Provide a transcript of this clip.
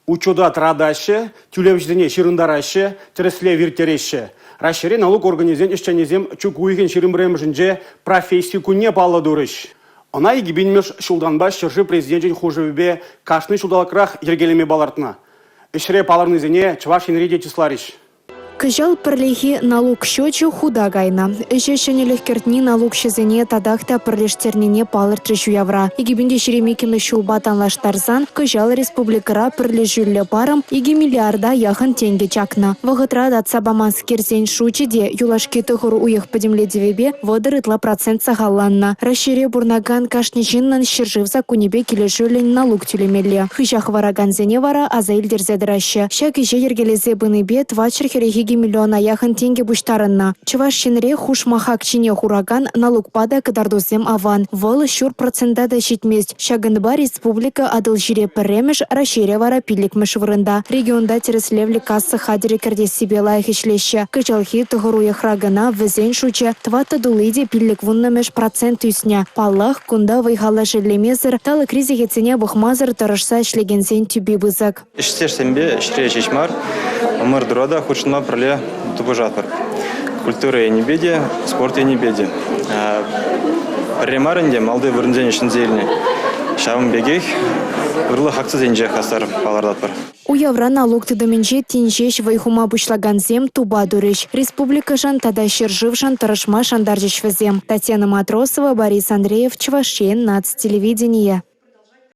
Учуда традаще, тюлевждене ширындараще, тересле виртереще. Рашире налог организен ишчанезем чукуйген ширымбремжинже профессию куне палла дурыш. Она и гибинмеш шулданба шыржы президентин хужевебе кашны шулдалакрах ергелеме балартна. Ишре паларнызене чваш инреде числариш. Кыжал пірлігі налог счетчу худа гайна. Ешенелік кертні налог шезене тадақта пірлештернене палыртры жуявра. Егебінде шеремекемі шулбатанлаштарзан кыжал республикара пірлежүлі парым 2 миллиарда яхын тенге чакна. Вағытра датсабаманс керзен шучеде юлашки тұғыру уйық подемледевебе водырытла процент сағаланна. Рашире бурнаган кашнежиннан шыржывза кунебе кележүлін налог тюлемелі. Хыжақ вараганзене вара азаилдерзедіраші. Шак иже ергелезе быныбе твачыр херехи миллиона яхын тенге буштарынна. Чувашчинре хуш махак чине хураган налогпада кадардозем аван. Вол шур процента да щитмест. Шагынба республика адыл жире піремеш рашире вара пилікмеш вырында. Регионда тереслевлі кассы хадире кердес себе лайх ишлеші. Кычалхи тұғыруя храгана візен шуче твата дулыйде пилік вуннамеш процент үсня. Паллах кунда вайхала жерлемезір талы кризиге цене бұхмазыр тарышса ішлегенсен тюби бызак. Иштешсембе шире чечмар, умыр дұрада худшынма проле тубы жатыр. Культура я не беде, спорт я не беде. Ремарынде малды вырынзен үшін зеліне. Шавым бегех, вырлы хақсыз енже қастар палардат бар. Уявра налог тыдымынже тинжеш вайхума бушлаганзем туба дурыш. Республика жан тада шыржывшан тарышма шандаржеш візем. Татьяна Матросова, Борис Андреев, Чувашен, Нацтелевидение.